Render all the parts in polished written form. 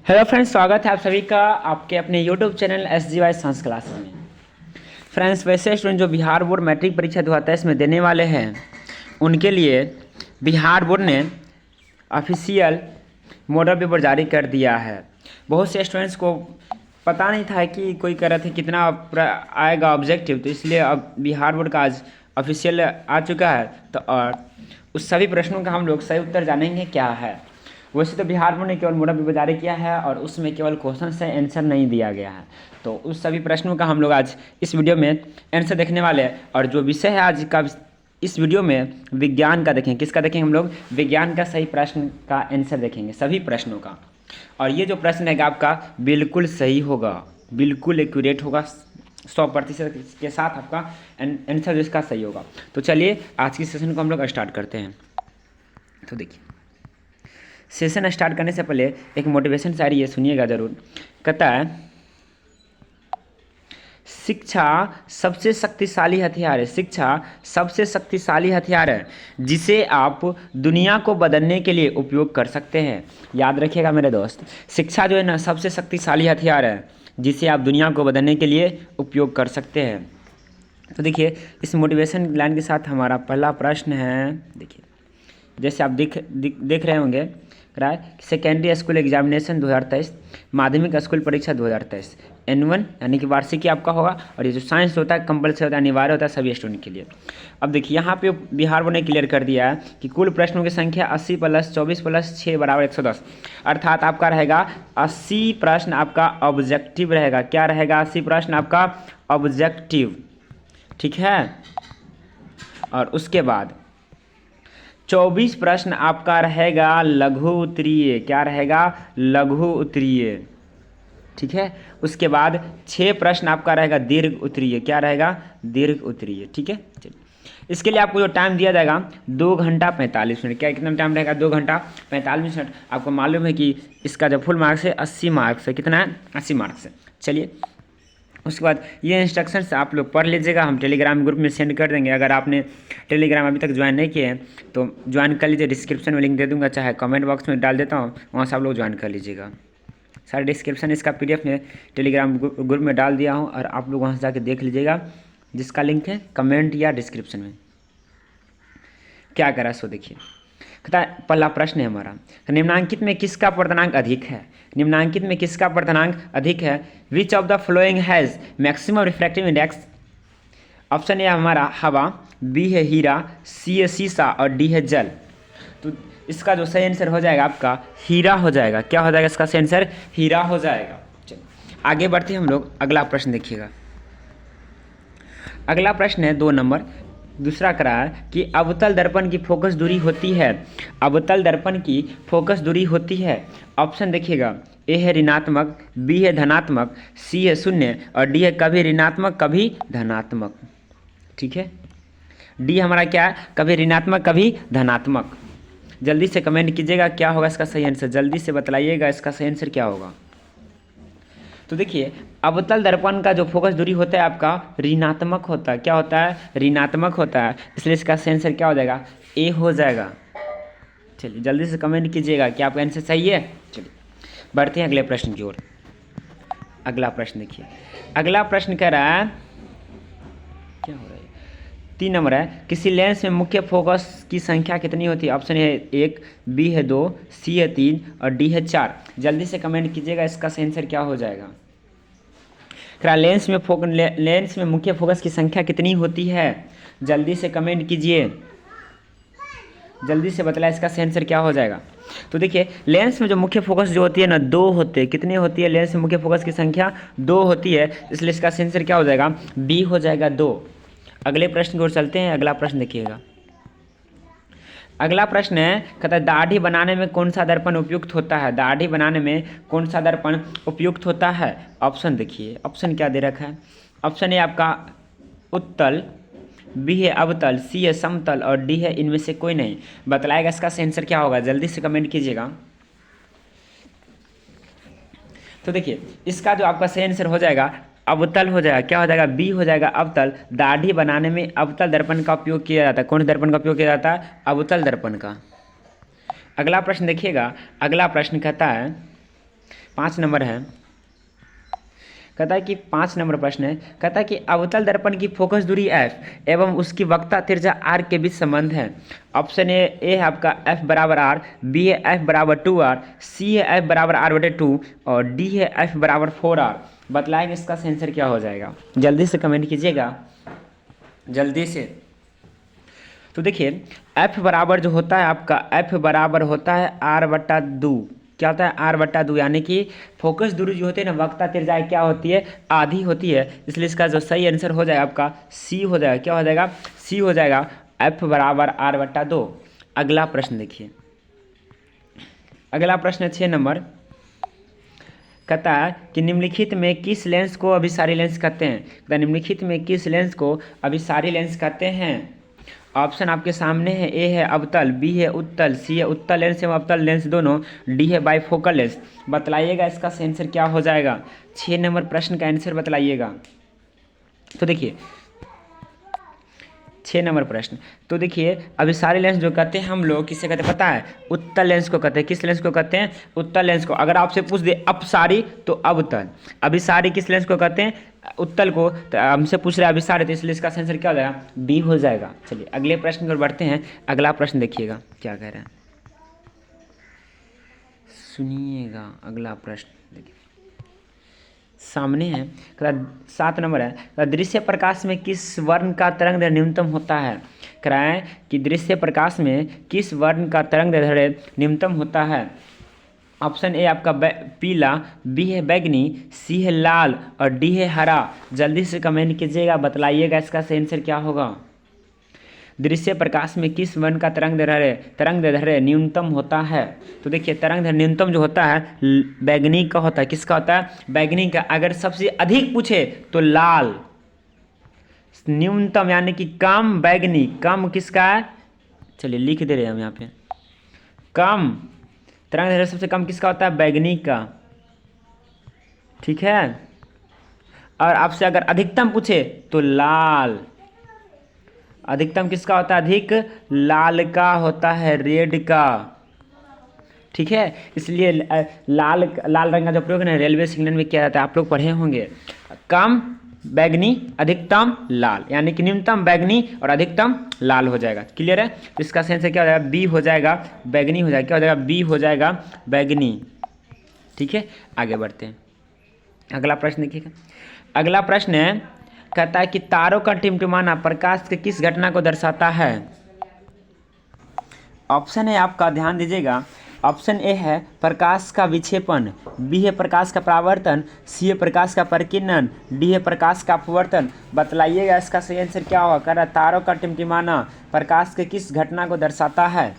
Hello friends, स्वागत है आप सभी का आपके अपने YouTube channel SGY science class में। फ्रेंड्स, वैसे स्टूडेंट जो बिहार बोर्ड मैट्रिक परीक्षा 2023 में देने वाले हैं उनके लिए बिहार बोर्ड ने ऑफिशियल मॉडल पेपर जारी कर दिया है। बहुत से स्टूडेंट्स को पता नहीं था कि कोई कह रहा था कितना आएगा ऑब्जेक्टिव, तो इसलिए अब बिहार बोर्ड का आज ऑफिशियल आ चुका है। तो और उस सभी प्रश्नों का हम लोग सही उत्तर जानेंगे क्या है। वैसे तो बिहार बोर्ड ने केवल मॉडल पेपर जारी किया है और उसमें केवल क्वेश्चन से आंसर नहीं दिया गया है, तो उस सभी प्रश्नों का हम लोग आज इस वीडियो में आंसर देखने वाले हैं। और जो विषय है आज का इस वीडियो में विज्ञान का देखेंगे। किसका देखेंगे? हम लोग विज्ञान का सही प्रश्न का आंसर देखेंगे, सभी प्रश्नों का। और ये जो प्रश्न है आपका बिल्कुल सही होगा, बिल्कुल एक्यूरेट होगा, 100% के साथ आपका आंसर जिसका सही होगा। तो चलिए आज की सेशन को हम लोग स्टार्ट करते हैं। तो देखिए, सेशन स्टार्ट करने से पहले एक मोटिवेशन शायरी है, सुनिएगा ज़रूर। कहता है, शिक्षा सबसे शक्तिशाली हथियार है। शिक्षा सबसे शक्तिशाली हथियार है जिसे आप दुनिया को बदलने के लिए उपयोग कर सकते हैं। याद रखिएगा मेरे दोस्त, शिक्षा जो है ना सबसे शक्तिशाली हथियार है जिसे आप दुनिया को बदलने के लिए उपयोग कर सकते हैं। तो देखिए, इस मोटिवेशन लाइन के साथ हमारा पहला प्रश्न है। देखिए, जैसे आप देख रहे होंगे, सेकेंडरी स्कूल एग्जामिनेशन 2023, माध्यमिक स्कूल परीक्षा 2023, N1 यानी कि वार्षिकी आपका होगा। और ये जो साइंस होता है कंपलसरी होता है, अनिवार्य होता है सभी स्टूडेंट के लिए। अब देखिए, यहाँ पे बिहार बोर्ड ने क्लियर कर दिया है कि कुल प्रश्नों की संख्या 80 + 24 + 6 = 110। अर्थात आपका रहेगा 80 प्रश्न आपका ऑब्जेक्टिव रहेगा। क्या रहेगा? 80 प्रश्न आपका ऑब्जेक्टिव, ठीक है। और उसके बाद 24 प्रश्न आपका रहेगा लघु उत्तरीय। क्या रहेगा? लघु उत्तरीय, ठीक है। उसके बाद 6 प्रश्न आपका रहेगा दीर्घ उत्तरीय। क्या रहेगा? दीर्घ उत्तरीय, ठीक है। चलिए, इसके लिए आपको जो टाइम दिया जाएगा 2 घंटा 45 मिनट। क्या कितना टाइम रहेगा? 2 घंटा 45 मिनट। आपको मालूम है कि इसका जो फुल मार्क्स है 80 मार्क्स है। कितना है? 80 मार्क्स है। चलिए, उसके बाद ये इंस्ट्रक्शंस आप लोग पढ़ लीजिएगा, हम टेलीग्राम ग्रुप में सेंड कर देंगे। अगर आपने टेलीग्राम अभी तक ज्वाइन नहीं किए हैं तो ज्वाइन कर लीजिए, डिस्क्रिप्शन में लिंक दे दूंगा, चाहे कमेंट बॉक्स में डाल देता हूँ, वहाँ से आप लोग ज्वाइन कर लीजिएगा। सारे डिस्क्रिप्शन इसका PDF में टेलीग्राम ग्रुप में डाल दिया हूँ और आप लोग वहाँ से जाके देख लीजिएगा, जिसका लिंक है कमेंट या डिस्क्रिप्शन में। क्या करा सो देखिए, कहता है पहला प्रश्न है हमारा, निम्नांकित में किसका पूर्णांक अधिक है? निम्नांकित में किसका पूर्णांक अधिक है? Which of the flowing has maximum refractive index? Option A हमारा हवा, बी है हीरा, सी है शीशा और डी है जल। तो इसका जो सही आंसर हो जाएगा आपका हीरा हो जाएगा। क्या हो जाएगा इसका सही आंसर? हीरा हो जाएगा। चलिए आगे बढ़ते हैं हम लोग। अगला प्रश्न देखिएगा। अगला प्रश्न है 2 नंबर, दूसरा करा है कि अवतल दर्पण की फोकस दूरी होती है। अवतल दर्पण की फोकस दूरी होती है। ऑप्शन देखिएगा, ए है ऋणात्मक, बी है धनात्मक, सी है 0 और डी है कभी ऋणात्मक कभी धनात्मक, ठीक है। डी हमारा क्या है? कभी ऋणात्मक कभी धनात्मक। जल्दी से कमेंट कीजिएगा क्या होगा इसका सही आंसर, जल्दी से बतलाइएगा इसका सही आंसर क्या होगा। तो देखिए, अवतल दर्पण का जो फोकस दूरी होता है आपका ऋणात्मक होता है। क्या होता है? ऋणात्मक होता है, इसलिए इसका सही आंसर क्या हो जाएगा? ए हो जाएगा। चलिए जल्दी से कमेंट कीजिएगा क्या आपका आंसर सही है। चलिए बढ़ते हैं अगले प्रश्न की ओर। अगला प्रश्न देखिए, अगला प्रश्न कह रहा है, क्या हो रहा है, 3 नंबर है, किसी लेंस में मुख्य फोकस की संख्या कितनी होती है? ऑप्शन है 1, बी है 2, सी है 3 और डी है 4। जल्दी से कमेंट कीजिएगा इसका सही आंसर क्या हो जाएगा। लेंस में मुख्य फोकस की संख्या कितनी होती है? जल्दी से कमेंट कीजिए, जल्दी से बतलाए इसका सही आंसर क्या हो जाएगा। तो देखिए, लेंस में जो मुख्य फोकस जो होती है ना 2 होते हैं। कितनी होती है? लेंस में मुख्य फोकस की संख्या 2 होती है, इसलिए इसका सही आंसर क्या हो जाएगा? बी हो जाएगा 2। अगले प्रश्न की ओर चलते हैं। अगला प्रश्न देखिएगा। अगला प्रश्न है, कहता है दाढ़ी बनाने में कौन सा दर्पण उपयुक्त होता है? दाढ़ी बनाने में कौन सा दर्पण उपयुक्त होता है? ऑप्शन देखिए, ऑप्शन क्या दे रखा है। ऑप्शन है आपका उत्तल, बी है अवतल, सी है समतल और डी है इनमें से कोई नहीं। बतलाएगा इसका सही आंसर क्या होगा, जल्दी से कमेंट कीजिएगा। तो देखिए, इसका जो आपका सही आंसर हो जाएगा अवतल हो जाएगा। क्या हो जाएगा? बी हो जाएगा अवतल। दाढ़ी बनाने में अवतल दर्पण का उपयोग किया जाता है। कौन दर्पण का उपयोग किया जाता है? अवतल दर्पण का। अगला प्रश्न देखिएगा। अगला प्रश्न कहता है 5 नंबर है, कहता है कि 5 नंबर प्रश्न है, कहता है कि अवतल दर्पण की फोकस दूरी f एवं उसकी वक्ता त्रिज्या r के बीच संबंध है। ऑप्शन ए है आपका f बराबर r, बी है f बराबर 2r, सी है f बराबर r/2 और डी है f बराबर 4r। बतलाएंगे इसका आंसर क्या हो जाएगा, जल्दी से कमेंट कीजिएगा, जल्दी से। तो देखिए f बराबर जो होता है आपका, f बराबर होता है r/2। क्या होता है r/2, यानी कि फोकस दूरी जो होती है ना, वक्ता त्रिज्या क्या होती है, आधी होती है। इसलिए इसका जो सही आंसर हो जाएगा आपका सी हो जाएगा। क्या हो जाएगा, सी हो जाएगा, f बराबर r/2। अगला प्रश्न देखिए, अगला प्रश्न 6 नंबर, कहता है कि निम्नलिखित में किस लेंस को अभिसारी लेंस कहते हैं। निम्नलिखित में किस लेंस को अभिसारी लेंस कहते हैं। ऑप्शन आपके सामने है, ए है अवतल, बी है उत्तल, सी है उत्तल लेंस एवं अवतल लेंस दोनों, डी है बाइफोकल लेंस। बतलाइएगा इसका आंसर क्या हो जाएगा। 6 नंबर प्रश्न का आंसर बतलाइएगा। तो देखिए 6 नंबर प्रश्न, तो देखिए अभिसारी लेंस जो कहते हैं हम लोग किसे कहते हैं पता है, उत्तल लेंस को कहते हैं। किस लेंस को कहते हैं, उत्तल लेंस को। अगर आपसे पूछ दे अपसारी तो अवतल, अभिसारी किस लेंस को कहते हैं, उत्तल को। तो हमसे पूछ रहे हैं अभिसारी, तो इसलिए इसका आंसर क्या हो जाएगा, बी हो जाएगा। चलिए अगले प्रश्न की ओर बढ़ते हैं। अगला प्रश्न देखिएगा क्या कह रहे हैं, सुनिएगा। अगला प्रश्न देखिए सामने है, 7 नंबर है, दृश्य प्रकाश में किस वर्ण का तरंग न्यूनतम होता है। कराएं कि दृश्य प्रकाश में किस वर्ण का तरंग दैर्ध्य न्यूनतम होता है। ऑप्शन ए आपका पीला, बी है बैगनी, सी है लाल और डी है हरा। जल्दी से कमेंट कीजिएगा, बतलाइएगा इसका सही आंसर क्या होगा। दृश्य प्रकाश में किस वर्ण का तरंग दैर्ध्य न्यूनतम होता है। तो देखिए तरंग दैर्ध्य न्यूनतम जो होता है बैगनी का होता है। किसका होता है, बैगनी का। अगर सबसे अधिक पूछे तो लाल, न्यूनतम यानी कि कम बैगनी, कम किसका है, चलिए लिख दे रहे हैं हम यहाँ पे, कम तरंग दैर्ध्य सबसे कम किसका होता है, बैगनी का, ठीक है। और आपसे अगर अधिकतम पूछे तो लाल, अधिकतम किसका होता है, अधिक लाल का होता है, रेड का, ठीक है। इसलिए लाल रंग का जो प्रयोग है रेलवे सिग्नल में किया जाता है, आप लोग पढ़े होंगे। कम बैगनी, अधिकतम लाल, यानी कि न्यूनतम बैगनी और अधिकतम लाल हो जाएगा। क्लियर है। तो इसका आंसर क्या हो जाएगा, बी हो जाएगा, बैगनी हो जाएगा। क्या हो जाएगा, बी हो जाएगा, बैगनी, ठीक है। आगे बढ़ते हैं, अगला प्रश्न देखिएगा। अगला प्रश्न है, कहता है कि तारों का टिमटिमाना प्रकाश के किस घटना को दर्शाता है। ऑप्शन है आपका, ध्यान दीजिएगा। ऑप्शन ए है प्रकाश का विक्षेपण, बी है प्रकाश का परावर्तन, सी है प्रकाश का परिकिरण, डी है प्रकाश का अपवर्तन। बतलाइएगा इसका सही आंसर क्या होगा। कह रहा है तारों का टिमटिमाना प्रकाश के किस घटना को दर्शाता है।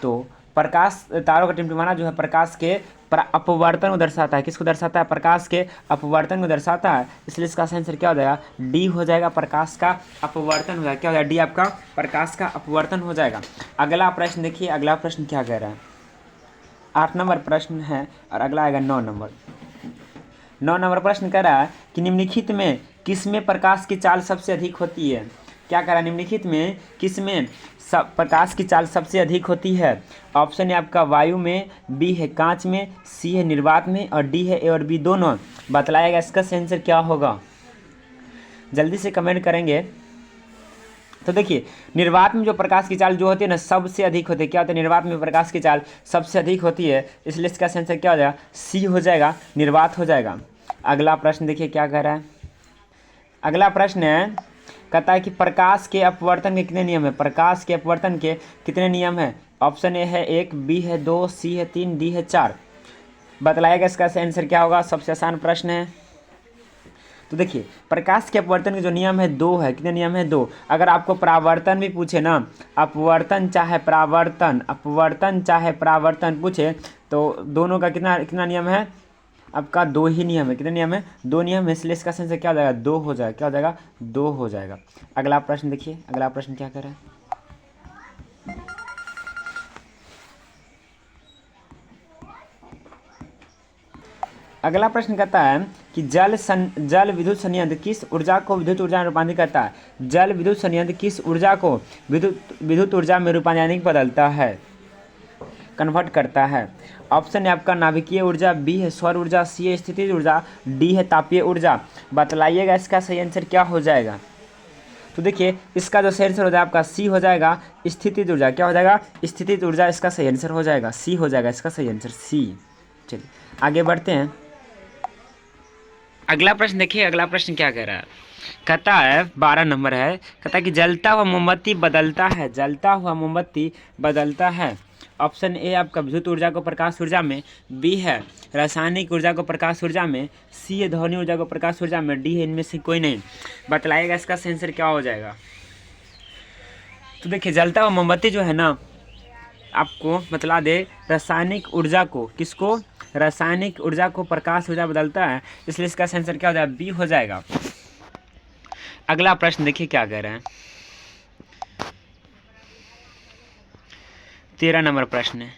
तो प्रकाश, तारों का टिमटिमाना जो है प्रकाश के अपवर्तन को दर्शाता है। किसको दर्शाता है, प्रकाश के अपवर्तन को दर्शाता है। इसलिए इसका आंसर क्या हो जाएगा, डी हो जाएगा, प्रकाश का अपवर्तन हो जाएगा। क्या हो जाएगा, डी आपका प्रकाश का अपवर्तन हो जाएगा। अगला प्रश्न देखिए, अगला प्रश्न क्या कह रहा है, 8 नंबर प्रश्न है और अगला आएगा 9 नंबर। 9 नंबर प्रश्न कह रहा है कि निम्नलिखित में किसमें प्रकाश की चाल सबसे अधिक होती है। क्या कह रहा है, निम्नलिखित में किसमें प्रकाश की चाल सबसे अधिक होती है। ऑप्शन है आपका वायु में, बी है कांच में, सी है निर्वात में और डी है ए और बी दोनों। बतलाएगा इसका आंसर क्या होगा, जल्दी से कमेंट करेंगे। तो देखिए निर्वात में जो प्रकाश की चाल जो होती है ना सबसे अधिक होती है। क्या होता है, निर्वात में प्रकाश की चाल सबसे अधिक होती है। इसलिए इसका आंसर क्या हो जाएगा, सी हो जाएगा, निर्वात हो जाएगा। अगला प्रश्न देखिए क्या कह रहा है। अगला प्रश्न है, कहता है कि प्रकाश के अपवर्तन के कितने नियम है। प्रकाश के अपवर्तन के कितने नियम है। ऑप्शन ए है 1, बी है 2, सी है 3, डी है 4। बतलाएगा इसका आंसर क्या होगा। सबसे आसान प्रश्न है। तो देखिए प्रकाश के अपवर्तन के जो नियम है 2 है। कितने नियम है, 2। अगर आपको परावर्तन भी पूछे ना, अपवर्तन चाहे परावर्तन, अपवर्तन चाहे परावर्तन पूछे तो दोनों का कितना नियम है, आपका 2 ही नियम है। कितने नियम है, 2 नियम है। इसलिए इसका आंसर क्या हो जाएगा, 2 हो जाएगा। क्या हो जाएगा, 2 हो जाएगा। अगला प्रश्न देखिए, अगला प्रश्न क्या कर रहा है। अगला प्रश्न कहता है कि जल विद्युत संयंत्र किस ऊर्जा को विद्युत ऊर्जा में रूपांतरित करता है। जल विद्युत संयंत्र किस ऊर्जा को विद्युत ऊर्जा में रूपांतरित बदलता है। कन्वर्ट करता है। ऑप्शन है आपका नाभिकीय ऊर्जा, बी है सौर ऊर्जा, सी है स्थितिज ऊर्जा, डी है तापीय ऊर्जा। बतलाइएगा इसका सही आंसर क्या हो जाएगा। तो देखिए इसका जो सही आंसर हो जाएगा आपका सी हो जाएगा, स्थितिज ऊर्जा। क्या हो जाएगा, स्थितिज ऊर्जा इसका सही आंसर हो जाएगा, सी हो जाएगा इसका सही आंसर, सी। चलिए आगे बढ़ते हैं। अगला प्रश्न देखिए, अगला प्रश्न क्या कह रहा है। कहता है 12 नंबर है, कहता है कि जलता हुआ मोमबत्ती बदलता है, जलता हुआ मोमबत्ती बदलता है। ऑप्शन ए आपका विद्युत ऊर्जा को प्रकाश ऊर्जा में, बी है रासायनिक ऊर्जा को प्रकाश ऊर्जा में, सी है ध्वनि ऊर्जा को प्रकाश ऊर्जा में, डी है इनमें से कोई नहीं। बतलाइएगा इसका सही आंसर क्या हो जाएगा। तो देखिए जलता हुआ मोमबत्ती जो है ना, आपको बतला दे रासायनिक ऊर्जा को, किसको, रासायनिक ऊर्जा को प्रकाश ऊर्जा बदलता है, इसलिए इसका सही आंसर क्या हो जाएगा, बी हो जाएगा। अगला प्रश्न देखिए क्या कह रहे हैं। 13 नंबर प्रश्न है।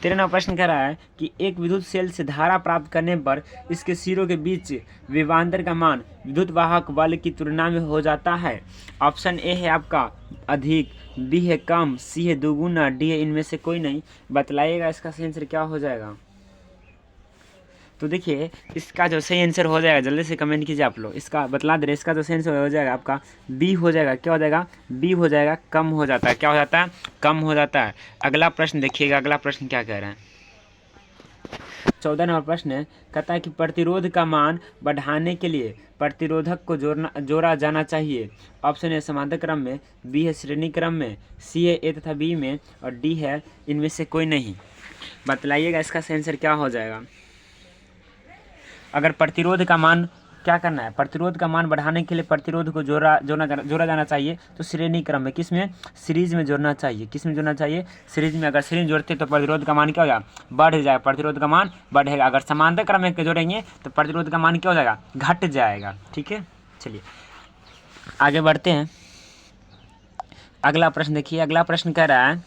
13 नंबर प्रश्न कह रहा है कि एक विद्युत सेल से धारा प्राप्त करने पर इसके सिरों के बीच विभवांतर का मान विद्युत वाहक बल की तुलना में हो जाता है। ऑप्शन ए है आपका अधिक, बी है कम, सी है दोगुना, डी है इनमें से कोई नहीं। बतलाइएगा इसका सही आंसर क्या हो जाएगा। तो देखिए इसका जो सही आंसर हो जाएगा, जल्दी से कमेंट कीजिए आप लोग, इसका बतला दे रहे, इसका जो सही आंसर हो जाएगा आपका बी हो जाएगा। क्या हो जाएगा, बी हो जाएगा, कम हो जाता है। क्या हो जाता है, कम हो जाता है। अगला प्रश्न देखिएगा, अगला प्रश्न क्या कह रहे हैं। 14 नंबर प्रश्न है, कहता है कि प्रतिरोध का मान बढ़ाने के लिए प्रतिरोधक को जोड़ा जाना चाहिए। ऑप्शन है समांतर क्रम में, बी है श्रेणी क्रम में, सी है ए तथा बी में, और डी है इनमें से कोई नहीं। बतलाइएगा इसका सही आंसर क्या हो जाएगा। अगर प्रतिरोध का मान क्या करना है, प्रतिरोध का मान बढ़ाने के लिए प्रतिरोध को जोड़ा जाना चाहिए, तो श्रेणी क्रम में, किस में, सीरीज में जोड़ना चाहिए। किस में जोड़ना चाहिए, सीरीज में। अगर सीरीज जोड़ते तो प्रतिरोध का मान क्या हो जाएगा, बढ़ जाएगा, प्रतिरोध का मान बढ़ेगा। अगर समांतर क्रम में जोड़ेंगे तो प्रतिरोध का मान क्या हो जाएगा, घट जाएगा। ठीक है, चलिए आगे बढ़ते हैं। अगला प्रश्न देखिए, अगला प्रश्न कह रहा है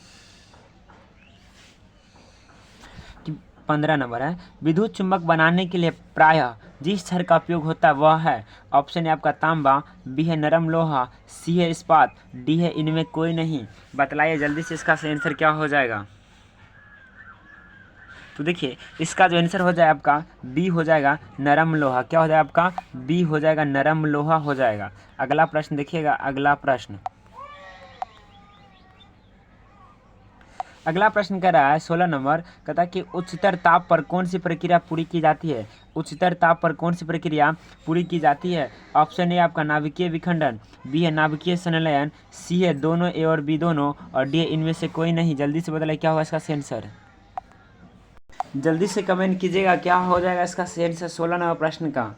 कि 15 नंबर है, विद्युत चुंबक बनाने के लिए प्रायः जिस क्षार का उपयोग होता है वह है। ऑप्शन है आपका तांबा, बी है नरम लोहा, सी है इस्पात, डी है इनमें कोई नहीं। बतलाइए जल्दी से इसका सही आंसर क्या हो जाएगा। तो देखिए इसका जो आंसर हो जाए आपका बी हो जाएगा, नरम लोहा। क्या हो जाएगा आपका, बी हो जाएगा, नरम लोहा हो जाएगा। अगला प्रश्न देखिएगा, अगला प्रश्न, अगला प्रश्न कह रहा है 16 नंबर, कहता है कि उच्चतर ताप पर कौन सी प्रक्रिया पूरी की जाती है। उच्चतर ताप पर कौन सी प्रक्रिया पूरी की जाती है। ऑप्शन ए आपका नाभिकीय विखंडन, बी है नाभिकीय संलयन, सी है दोनों ए और बी दोनों, और डी है इनमें से कोई नहीं। जल्दी से बताइए क्या होगा इसका सही आंसर। जल्दी से कमेंट कीजिएगा क्या हो जाएगा इसका सही आंसर 16 नंबर प्रश्न का।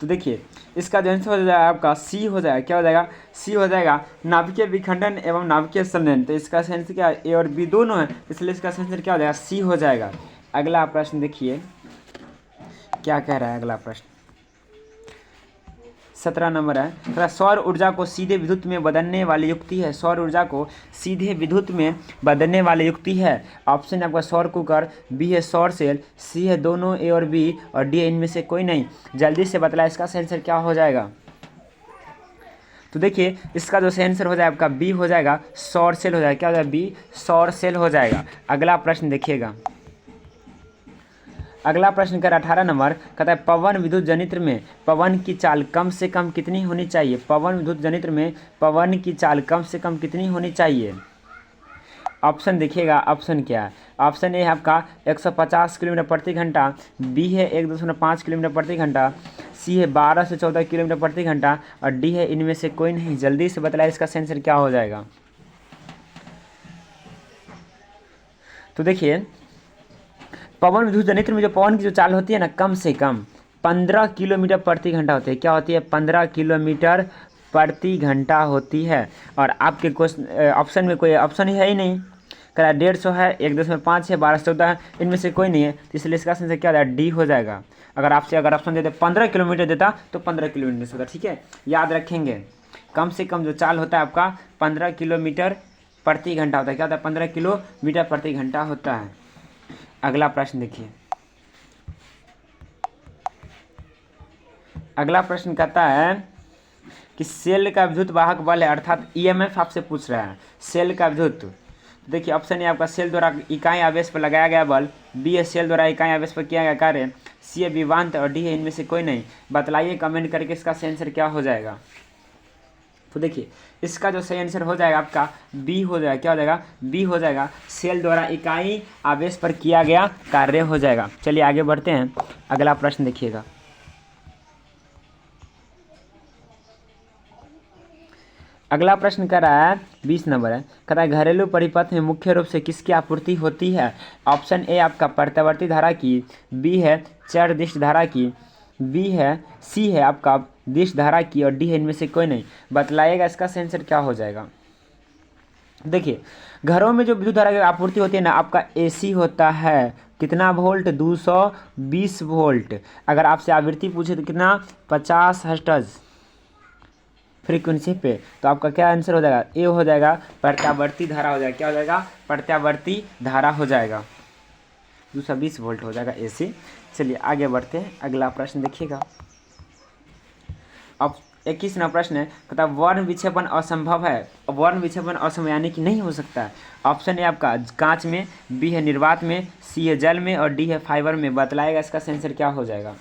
तो देखिए इसका जो आंसर हो जाएगा आपका सी हो जाएगा। क्या हो जाएगा, सी हो जाएगा, नाभिकीय विखंडन एवं नाभिकीय संलयन। तो इसका सही आंसर क्या है, ए और बी दोनों है, इसलिए इसका सही आंसर क्या हो जाएगा, सी हो जाएगा। अगला प्रश्न देखिए क्या कह रहा है अगला प्रश्न। 17 नंबर है, थोड़ा सौर ऊर्जा को सीधे विद्युत में बदलने वाली युक्ति है। सौर ऊर्जा को सीधे विद्युत में बदलने वाली युक्ति है। ऑप्शन आपका सौर कुकर, बी है सौर सेल, सी है दोनों ए और बी, और डी है इनमें से कोई नहीं। जल्दी से बतलाए इसका सही आंसर क्या हो जाएगा। तो देखिए इसका जो सही आंसर हो जाएगा आपका बी हो जाएगा, सौर सेल हो जाएगा। क्या हो जाएगा, बी सौर सेल हो जाएगा। अगला प्रश्न देखिएगा, अगला प्रश्न कर 18 नंबर, कहता है पवन विद्युत जनित्र में पवन की चाल कम से कम कितनी होनी चाहिए। पवन विद्युत जनित्र में पवन की चाल कम से कम कितनी होनी चाहिए। ऑप्शन देखिएगा, ऑप्शन क्या है। ऑप्शन ए है आपका 150 किलोमीटर प्रति घंटा, बी है 1.5 किलोमीटर प्रति घंटा, सी है 12 से 14 किलोमीटर प्रति घंटा, और डी है इनमें से कोई नहीं। जल्दी से बतलाए इसका सही आंसर क्या हो जाएगा। तो देखिए पवन विद्युत जनित्र में जो पवन की जो चाल होती है ना, कम से कम 15 किलोमीटर प्रति घंटा होती है। क्या होती है, 15 किलोमीटर प्रति घंटा होती है। और आपके क्वेश्चन ऑप्शन में कोई ऑप्शन ही है ही नहीं, कह 150 है, 1.5 है, 12 से 14 है, इनमें से कोई नहीं है, तो इसलिए इसका आंसर क्या हो जाएगा, डी हो जाएगा। अगर आपसे अगर ऑप्शन देते 15 किलोमीटर देता तो 15 किलोमीटर से होता। ठीक है, याद रखेंगे कम से कम जो चाल होता है आपका 15 किलोमीटर प्रति घंटा होता है। क्या होता है, 15 किलोमीटर प्रति घंटा होता है। अगला प्रश्न देखिए, अगला प्रश्न कहता है कि सेल का विद्युत वाहक बल है, अर्थात ईएमएफ आपसे पूछ रहा है। सेल का विद्युत, देखिए ऑप्शन ए आपका सेल द्वारा इकाई आवेश पर लगाया गया बल, बी है सेल द्वारा इकाई आवेश पर किया गया कार्य, सी है विभवांतर और डी है इनमें से कोई नहीं। बताइए कमेंट करके इसका सही आंसर क्या हो जाएगा। तो देखिए इसका जो सही आंसर हो जाएगा आपका बी हो जाएगा। क्या हो जाएगा? बी हो जाएगा, सेल द्वारा इकाई आवेश पर किया गया कार्य हो जाएगा। चलिए आगे बढ़ते हैं, अगला प्रश्न देखिएगा। अगला प्रश्न कर रहा है 20 नंबर है, कह रहा है घरेलू परिपथ में मुख्य रूप से किसकी आपूर्ति होती है? ऑप्शन ए आपका प्रत्यावर्ती धारा की, बी है चरदिश धारा की, सी है आपका दिश धारा की और डी है इनमें से कोई नहीं। बतलाइएगा इसका सही आंसर क्या हो जाएगा। देखिए घरों में जो विद्युत धारा की आपूर्ति होती है ना, आपका एसी होता है कितना वोल्ट? 220 वोल्ट। अगर आपसे आवृत्ति पूछे तो कितना? 50 हर्ट्ज फ्रीक्वेंसी पे, तो आपका क्या आंसर हो जाएगा? ए हो जाएगा, प्रत्यावर्ती धारा हो जाएगा। क्या हो जाएगा? प्रत्यावर्ती धारा हो जाएगा, 220 वोल्ट हो जाएगा एसी। चलिए आगे बढ़ते हैं, अगला प्रश्न देखिएगा। अब 21 नंबर प्रश्न है, कहता वर्ण विक्षेपण असंभव है। वर्ण विक्षेपण असंभव यानी कि नहीं हो सकता है। ऑप्शन ए आपका कांच में, बी है निर्वात में, सी है जल में और डी है फाइबर में। बतलाएगा इसका आंसर क्या हो जाएगा।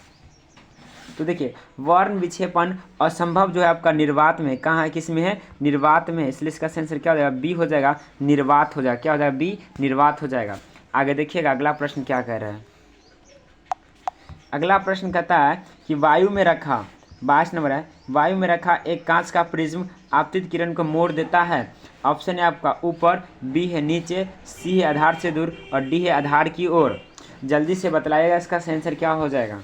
तो देखिए वर्ण विक्षेपण असंभव जो है आपका निर्वात में, कहाँ है, किस में है? निर्वात में, इसलिए इसका आंसर क्या हो जाएगा? बी हो जाएगा, निर्वात हो जाएगा। क्या हो जाएगा? बी, निर्वात हो जाएगा। आगे देखिएगा अगला प्रश्न क्या कह रहा है। अगला प्रश्न कहता है कि वायु में रखा, 22 नंबर है, वायु में रखा एक कांच का प्रिज्म आपतित किरण को मोड़ देता है। ऑप्शन है आपका ऊपर, बी है नीचे, सी है आधार से दूर और डी है आधार की ओर। जल्दी से बतलाइएगा इसका आंसर क्या हो जाएगा।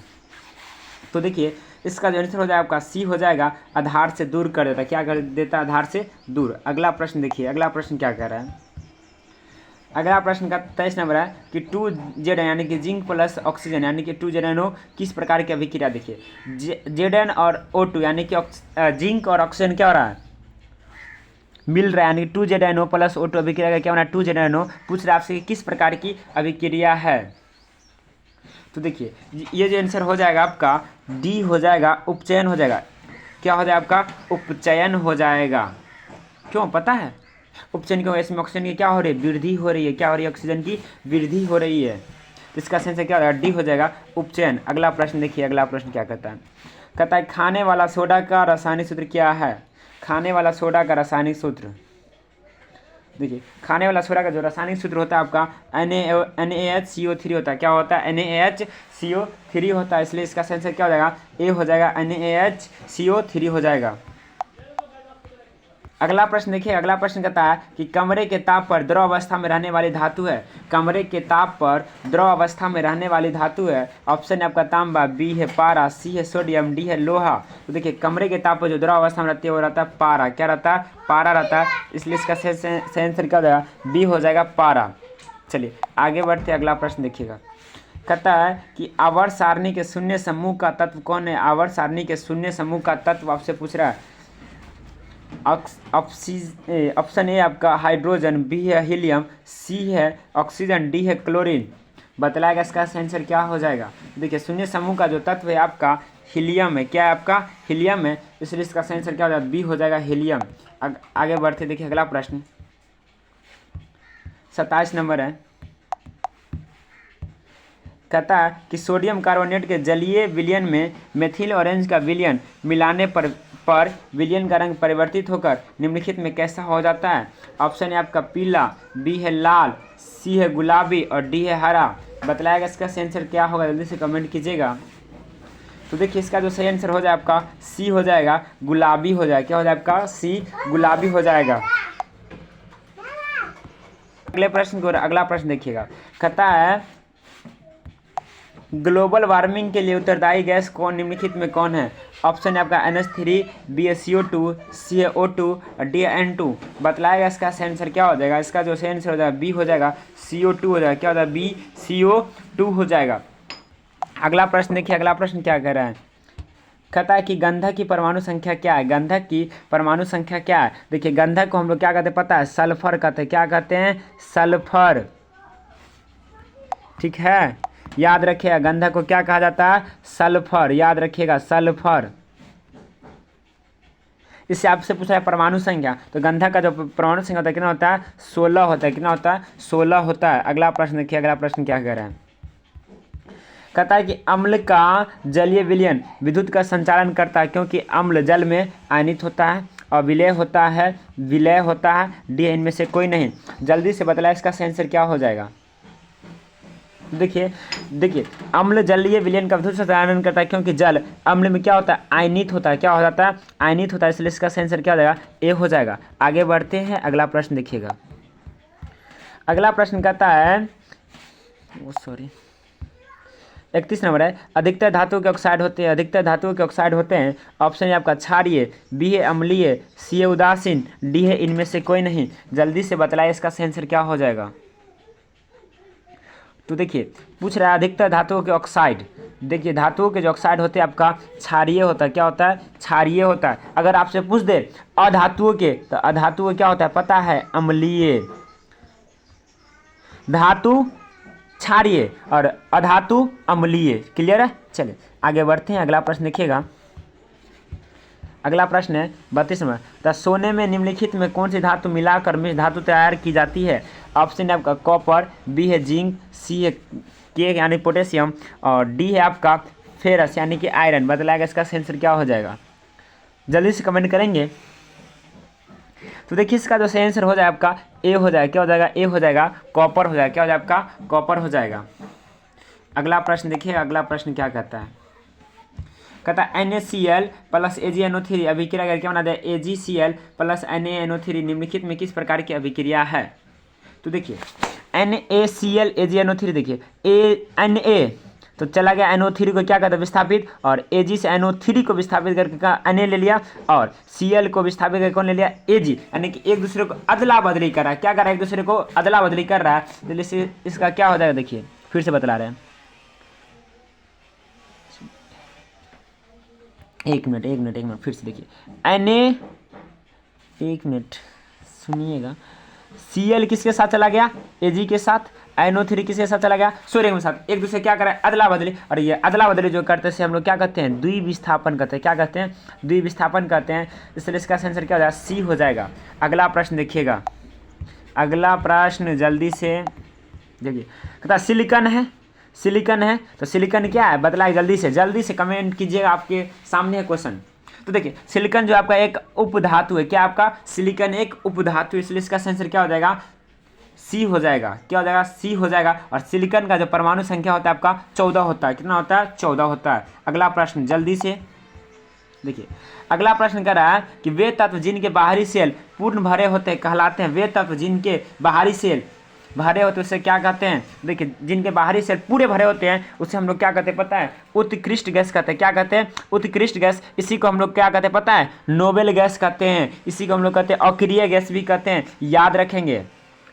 तो देखिए इसका जो आंसर हो जाएगा आपका सी हो जाएगा, आधार से दूर कर देता। क्या कर देता? आधार से दूर। अगला प्रश्न देखिए, अगला प्रश्न क्या कह रहा है। अगला प्रश्न का 23 नंबर है कि 2Z यानी कि जिंक प्लस ऑक्सीजन यानी कि 2ZnO किस प्रकार की अभिक्रिया। देखिए Zn और O2 यानी कि जिंक और ऑक्सीजन क्या हो रहा है? मिल रहा है, यानी कि 2ZnO प्लस O2 अभिक्रिया का क्या होना है? 2ZnO। पूछ रहा है आपसे कि किस प्रकार की अभिक्रिया है। तो देखिए ये जो आंसर हो जाएगा आपका डी हो जाएगा, उपचयन हो जाएगा। क्या हो जाएगा आपका? उपचयन हो जाएगा। क्यों पता है? उपचयन क्यों? इसमें ऑक्सीजन की क्या हो रही है? वृद्धि हो रही है। क्या हो रही है? ऑक्सीजन की वृद्धि हो रही है। तो इसका आंसर क्या हो जाएगा? डी हो जाएगा, उपचयन। अगला प्रश्न देखिए, अगला प्रश्न क्या कहता है। कहता है खाने वाला सोडा का रासायनिक सूत्र क्या है? खाने वाला सोडा का रासायनिक सूत्र, देखिए खाने वाला सोडा का जो रासायनिक सूत्र होता है आपका NaHCO3 होता है। क्या होता है? NaHCO3 होता है। इसलिए इसका आंसर क्या हो जाएगा? ए हो जाएगा, NaHCO3 हो जाएगा। अगला प्रश्न देखिए, अगला प्रश्न कहता है कि कमरे के ताप पर द्रव अवस्था में रहने वाली धातु है। कमरे के ताप पर द्रव अवस्था में रहने वाली धातु है। ऑप्शन है आपका तांबा, बी है पारा, सी है सोडियम, डी है लोहा। तो देखिए कमरे के ताप पर जो द्रव अवस्था में रहती है वो रहता है पारा। क्या रहता है? पारा रहता है। इसलिए इसका सही आंसर क्या हो जाएगा? बी हो जाएगा, पारा। चलिए आगे बढ़ते, अगला प्रश्न देखिएगा। कहता है कि आवर्त सारणी के शून्य समूह का तत्व कौन है? आवर्त सारणी के शून्य समूह का तत्व आपसे पूछ रहा है। ऑप्शन ए आपका हाइड्रोजन, बी है हीलियम, सी है ऑक्सीजन, डी है क्लोरीन। बतलाएगा इसका आंसर क्या हो जाएगा। देखिए शून्य समूह का जो तत्व है आपका हीलियम है। क्या है आपका? हीलियम है। इसलिए इसका आंसर क्या हो जाएगा? बी हो जाएगा, हीलियम। आगे बढ़ते देखिए अगला प्रश्न 27 नंबर है। कहता है कि सोडियम कार्बोनेट के जलीय विलयन में मेथिल ऑरेंज का विलयन मिलाने पर विलयन का रंग परिवर्तित होकर निम्नलिखित में कैसा हो जाता है? ऑप्शन है आपका पीला, बी है लाल, सी है गुलाबी और डी है हरा। बतलाएगा इसका आंसर क्या होगा, जल्दी से कमेंट कीजिएगा। तो देखिए इसका जो सही आंसर हो जाए आपका सी हो जाएगा, गुलाबी हो जाएगा। क्या हो जाएगा आपका? सी, गुलाबी हो जाएगा। अगले प्रश्न को, अगला प्रश्न देखिएगा। कहता है ग्लोबल वार्मिंग के लिए उत्तरदायी गैस कौन निम्नलिखित में कौन है? ऑप्शन है आपका NH3, बी है CO2, सी है O2 और डी है N2। बतलाएगा इसका आंसर क्या हो जाएगा। इसका जो सही आंसर हो जाएगा बी हो जाएगा, CO2 हो जाएगा। क्या हो जाएगा? बी, CO2 हो जाएगा। अगला प्रश्न देखिए, अगला प्रश्न क्या कह रहा है। कहता है कि गंधक की परमाणु संख्या क्या है? गंधक की परमाणु संख्या क्या है? देखिए गंधक को हम लोग क्या कहते हैं पता है? सल्फर कहते हैं। क्या कहते हैं? सल्फर। ठीक है, याद रखिएगा गंधक को क्या कहा जाता है? सल्फर। याद रखिएगा, सल्फर। इससे आपसे पूछा है परमाणु संख्या, तो गंधक का जो परमाणु संख्या होता है कितना होता है 16 होता है। कितना होता है 16 होता है। अगला प्रश्न देखिए, अगला प्रश्न क्या कह रहा है, कहता है कि अम्ल का जलीय विलयन विद्युत का संचालन करता है क्योंकि अम्ल जल में आयनित होता है और विलय होता है। डी है इनमें से कोई नहीं। जल्दी से बतलाए इसका सही आंसर क्या हो जाएगा। देखिए अम्ल जलीय विलयन का विद्युत संचालन करता है क्योंकि जल अम्ल में क्या होता है आयनित होता है। क्या हो जाता है आयनित होता है, इसलिए इसका सही आंसर क्या हो जाएगा ए हो जाएगा। आगे बढ़ते हैं, अगला प्रश्न देखिएगा। अगला प्रश्न कहता है 31 नंबर है, अधिकतर धातु के ऑक्साइड होते हैं। अधिकतर धातुओं के ऑक्साइड होते हैं। ऑप्शन है आपका क्षारीय, बी है अम्लीय, सी है उदासीन, डी है इनमें से कोई नहीं। जल्दी से बतलाइए इसका सही आंसर क्या हो जाएगा। तो देखिए पूछ रहा है अधिकतर धातुओं के ऑक्साइड। देखिए धातुओं के जो ऑक्साइड होते हैं आपका क्षारीय होता है। क्या होता है क्षारीय होता है। अगर आपसे पूछ दे अधातुओं के, तो अधातुओं क्या होता है पता है अम्लीय, धातु क्षारीय और अधातु अम्लीय। क्लियर है। चलिए आगे बढ़ते हैं, अगला प्रश्न देखिएगा। अगला प्रश्न है 32 नंबर, तो सोने में निम्नलिखित में कौन सी धातु मिलाकर मिश्र धातु तैयार की जाती है। ऑप्शन है आपका कॉपर, बी है जिंक, सी है के यानी पोटेशियम और डी है आपका फेरस यानी कि आयरन। बतलाएगा इसका आंसर क्या हो जाएगा, जल्दी से कमेंट करेंगे। तो देखिए इसका जो सही आंसर हो जाएगा आपका ए हो जाएगा। क्या हो जाएगा ए हो जाएगा कॉपर हो जाएगा। क्या हो जाएगा आपका कॉपर हो जाएगा। अगला प्रश्न देखिए, अगला प्रश्न क्या कहता है, कहता है NaCl प्लस AgNO3 अभिक्रिया करके बना दे AgCl प्लस NaNO3 निम्नलिखित में किस प्रकार की अभिक्रिया है। तो देखिए NaCl AgNO3, देखिए Na तो चला गया NO3 को क्या कहता है विस्थापित, और Ag से NO3 को विस्थापित करके Na ले लिया और Cl को विस्थापित करके कौन ले लिया Ag, यानी कि एक दूसरे को अदला बदली कर रहा है। क्या कर रहा है एक दूसरे को अदला बदली कर रहा है। तो इसका क्या हो जाएगा देखिए फिर से बतला रहे हैं। एक मिनट फिर से देखिए एक मिनट सुनिएगा। Cl किसके साथ चला गया Ag के साथ, NO3 किसके साथ चला गया सोडियम के साथ। एक दूसरे क्या कर रहा है अदला बदली, और ये अदला बदली जो करते हैं हम लोग क्या कहते हैं द्विविस्थापन कहते हैं। क्या कहते हैं द्विविस्थापन कहते हैं। इसलिए इसका आंसर क्या हो जाएगा सी हो जाएगा। अगला प्रश्न देखिएगा, अगला प्रश्न जल्दी से देखिए, कहता सिलिकॉन है तो सिलिकॉन क्या है बतलाइए जल्दी से कमेंट कीजिएगा। आपके सामने है क्वेश्चन। तो देखिए सिलिकॉन जो आपका एक उपधातु है। क्या आपका सिलिकॉन एक उपधातु, इसलिए इसका आंसर क्या हो जाएगा सी हो जाएगा। क्या हो जाएगा सी हो जाएगा। और सिलिकॉन का जो परमाणु संख्या होता है आपका 14 होता है। कितना होता है 14 होता है। अगला प्रश्न जल्दी से देखिए, अगला प्रश्न कर रहा है कि वे तत्व जिनके बाहरी सेल पूर्ण भरे होते हैं कहलाते हैं। वे तत्व जिनके बाहरी सेल भरे होते हैं उसे क्या कहते हैं। देखिए जिनके बाहरी सेल पूरे भरे होते हैं उसे हम लोग क्या कहते हैं पता है उत्कृष्ट गैस कहते हैं। क्या कहते हैं उत्कृष्ट गैस। इसी को हम लोग क्या कहते हैं पता है नोबेल गैस कहते हैं। इसी को हम लोग कहते हैं अक्रिय गैस भी कहते हैं, याद रखेंगे।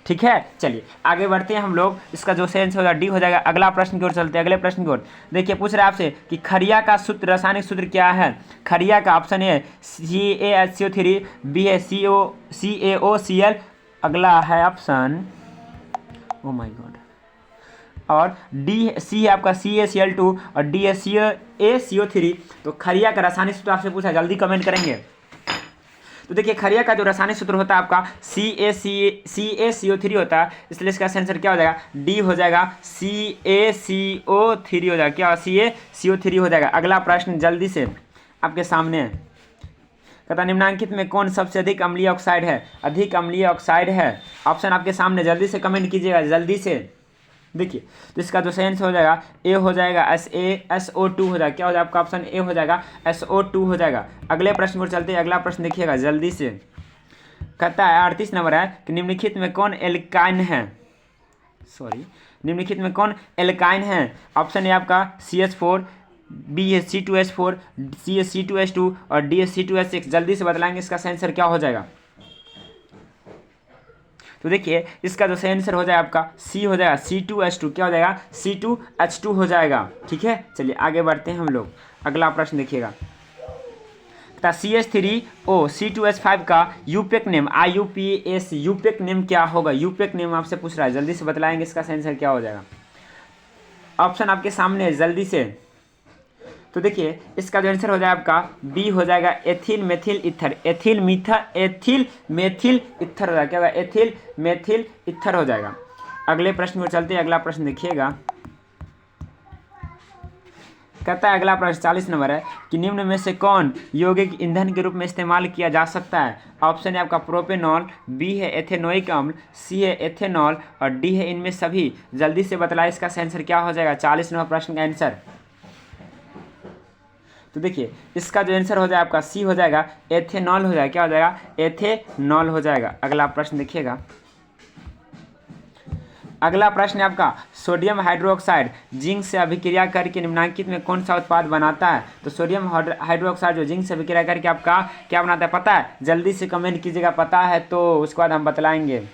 ठीक है चलिए आगे बढ़ते हैं हम लोग। इसका जो सेंस होगा डी हो जाएगा। अगला प्रश्न की ओर चलते हैं, अगले प्रश्न की ओर। देखिए पूछ रहा है आपसे कि खरिया का सूत्र रासायनिक सूत्र क्या है। खरिया का ऑप्शन है CaHCO3, बी है CaOCl, अगला है ऑप्शन ओ माय गॉड, और सी है आपका CaCl2 और डी है CaCO3। तो खरिया का रासायनिक सूत्र आपसे पूछा, जल्दी कमेंट करेंगे। तो देखिए खरिया का जो रासायनिक सूत्र होता है आपका CaCO3 होता है, इसलिए इसका आंसर क्या हो जाएगा डी हो जाएगा CaCO3 हो जाएगा। क्या CaCO3 हो जाएगा। अगला प्रश्न जल्दी से आपके सामने है, कहता निम्नांकित में कौन सबसे अधिक अम्लीय ऑक्साइड है। अधिक अम्लीय ऑक्साइड है ऑप्शन आपके सामने, जल्दी से कमेंट कीजिएगा जल्दी से। देखिए तो इसका जो सही आंसर हो जाएगा ए हो जाएगा SaSO2 हो जाएगा। क्या हो जाएगा आपका ऑप्शन ए हो जाएगा SO2 हो जाएगा। अगले प्रश्न पर चलते हैं, अगला प्रश्न देखिएगा जल्दी से। कहता है 38 नंबर है कि निम्नलिखित में कौन एल्काइन है। निम्नलिखित में कौन एल्काइन है। ऑप्शन है आपका CH4, बी है C2H4, सी है C2H2 और डी है C2H6। जल्दी से बतलाएंगे इसका सही आंसर क्या हो जाएगा। तो देखिए इसका जो सही आंसर हो जाएगा आपका सी हो जाएगा C2H2। क्या हो जाएगा C2H2 हो जाएगा। ठीक है चलिए आगे बढ़ते हैं हम लोग। अगला प्रश्न देखिएगा, CH3O C2H5 का यूपेक नेम IUPAC यूपेक नेम क्या होगा। यूपेक नेम आपसे पूछ रहा है, जल्दी से बतलाएंगे इसका सही आंसर क्या हो जाएगा। ऑप्शन आपके सामने है जल्दी से। तो तो देखिए इसका जो आंसर हो जाएगा आपका बी हो जाएगा ethyl methyl ether, ethyl methyl ether हो जाएगा, क्या होगा एथिल मेथिल ईथर हो जाएगा। अगले प्रश्न में चलते हैं, अगला प्रश्न देखिएगा, कहता है अगला प्रश्न 40 नंबर है कि निम्न में से कौन यौगिक ईंधन के रूप में इस्तेमाल किया जा सकता है। ऑप्शन है आपका प्रोपेनॉल, बी है एथेनोइक अम्ल, सी है एथेनॉल और डी है इनमें सभी। जल्दी से बताइए इसका आंसर क्या हो जाएगा 40 नंबर प्रश्न का आंसर। तो देखिए इसका जो आंसर हो जाएगा आपका सी हो जाएगा एथेनॉल हो जाएगा, क्या हो जाएगा एथेनॉल हो जाएगा। अगला प्रश्न देखिएगा, अगला प्रश्न है आपका सोडियम हाइड्रोक्साइड जिंक से अभिक्रिया करके निम्नलिखित में कौन सा उत्पाद बनाता है। तो सोडियम हाइड्रोक्साइड जो जिंक से अभिक्रिया करके आपका क्या बनाता है पता है, जल्दी से कमेंट कीजिएगा, पता है तो उसके बाद हम बतलाएंगे।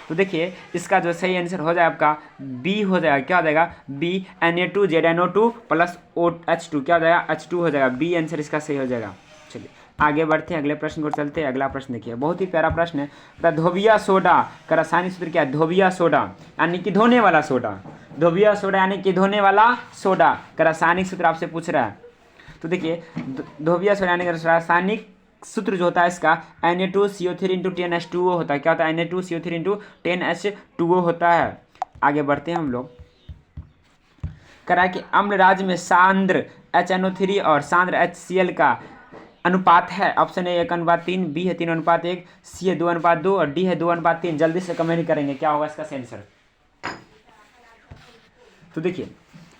तो देखिए इसका जो सही आंसर हो जाए आपका बी हो जाएगा, क्या हो जाएगा बी Na2ZNO2 प्लस OH2, क्या हो जाएगा H2 हो जाएगा, बी आंसर इसका सही हो जाएगा। चलिए आगे बढ़ते हैं, अगले प्रश्न को चलते हैं। अगला प्रश्न देखिए बहुत ही प्यारा प्रश्न है, धोबिया सोडा का रासायनिक सूत्र क्या है। धोबिया सोडा यानी कि धोने वाला सोडा, धोबिया सोडा यानी कि धोने वाला सोडा का रासायनिक सूत्र आपसे पूछ रहा है। तो देखिए धोबिया सोडा यानी कि रासायनिक सूत्र जो होता है इसका Na2CO3 × 10H2O होता है, क्या होता है Na2CO3 × 10H2O होता है। आगे बढ़ते हैं हम लोग, करा कि अम्ल राज्य में सांद्र HNO3 और सांद्र HCl का अनुपात है। ऑप्शन ए 1:3, बी है 3:1, सी है 2:2 और डी है 2:3। जल्दी से कमेंट करेंगे क्या होगा इसका आंसर। तो देखिए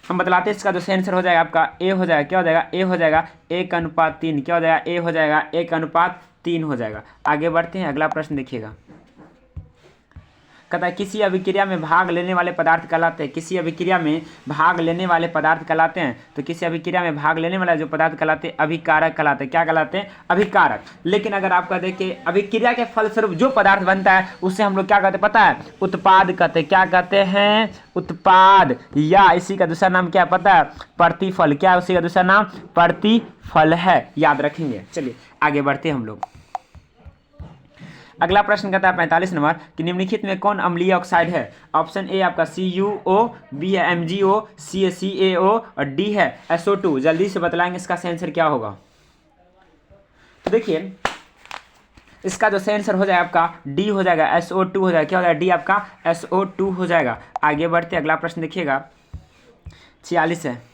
हम बतलाते हैं इसका जो आंसर हो जाएगा आपका ए हो जाएगा, क्या हो जाएगा ए हो जाएगा 1:3, क्या हो जाएगा ए हो जाएगा 1:3 हो जाएगा। आगे बढ़ते हैं, अगला प्रश्न देखिएगा, कहता है किसी अभिक्रिया में भाग लेने वाले पदार्थ कहलाते हैं। किसी अभिक्रिया में भाग लेने वाले पदार्थ कहलाते हैं। तो किसी अभिक्रिया में भाग लेने वाला जो पदार्थ कहलाते हैं अभिकारक कहलाते हैं, क्या कहलाते हैं अभिकारक। लेकिन अगर आपका देखिए अभिक्रिया के फलस्वरूप जो पदार्थ बनता है उससे हम लोग क्या कहते हैं पता है उत्पाद कहते हैं, क्या कहते हैं उत्पाद, या इसी का दूसरा नाम क्या पता है प्रतिफल, क्या उसी का दूसरा नाम प्रतिफल है, याद रखेंगे। चलिए आगे बढ़ते हैं हम लोग, अगला प्रश्न कहता है 45 नंबर कि निम्नलिखित में कौन अम्लीय ऑक्साइड है। ऑप्शन ए आपका CuO, बी है MgO, सी है CaO और डी है SO2। जल्दी से बतलाएंगे इसका सही आंसर क्या होगा। तो देखिए इसका जो सही आंसर हो जाएगा आपका डी हो जाएगा SO2 हो जाएगा, क्या हो जाएगा डी आपका SO2 हो जाएगा। आगे बढ़ते अगला प्रश्न देखिएगा 46 है,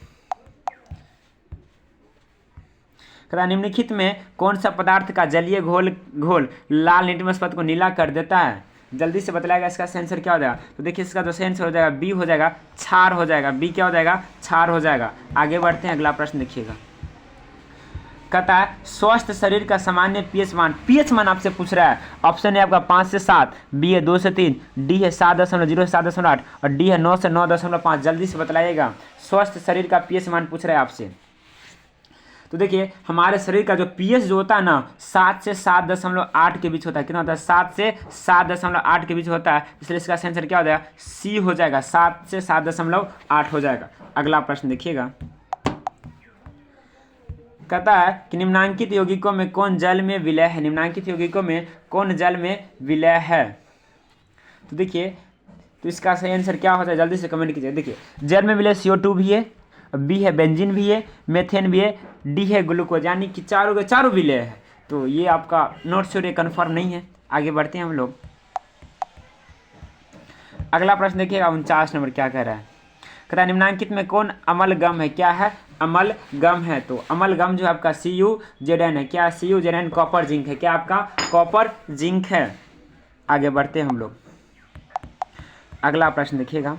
निम्नलिखित में कौन सा पदार्थ का जलीय घोल लाल लिटमस पथ को नीला कर देता है। जल्दी से बतलाएगा इसका आंसर क्या हो जाएगा। तो देखिए इसका जो आंसर हो जाएगा बी हो जाएगा क्षार हो जाएगा, बी क्या हो जाएगा क्षार हो जाएगा। आगे बढ़ते हैं, अगला प्रश्न देखिएगा, कहता है स्वस्थ शरीर का सामान्य पीएच मान आपसे पूछ रहा है। ऑप्शन है आपका 5 से 7, बी है 2 से 3, डी है 7.0 से 7.8 और डी है 9 से 9.5। जल्दी से बतलाइएगा, स्वस्थ शरीर का पीएच मान पूछ रहा है आपसे। तो देखिए हमारे शरीर का जो पीएच जो होता है ना 7 से 7.8 के बीच होता है, कितना होता है 7 से 7.8 के बीच होता है, इसलिए इसका आंसर क्या हो जाएगा सी हो जाएगा, 7 से 7.8 हो जाएगा। अगला प्रश्न देखिएगा, कहता है कि निम्नांकित यौगिकों में कौन जल में विलय है। निम्नांकित यौगिकों में कौन जल में विलय है। तो देखिए तो इसका सही आंसर क्या हो जाए जल्दी से कमेंट कीजिए। देखिए जल में विलय CO2 भी है, बी है बेंजीन भी है, मेथेन भी है, डी है ग्लूकोज, यानी कि चारों के चारों विलय है। तो ये आपका नोट श्योर कन्फर्म नहीं है। आगे बढ़ते हैं हम लोग, अगला प्रश्न देखिएगा 49 नंबर क्या कह रहा है। कहता है निम्नांकित में कौन अमलगम है। क्या है अमलगम है। तो अमलगम जो आपका CuZn है, क्या CuZn कॉपर जिंक है, क्या आपका कॉपर जिंक है। आगे बढ़ते हैं हम लोग, अगला प्रश्न देखिएगा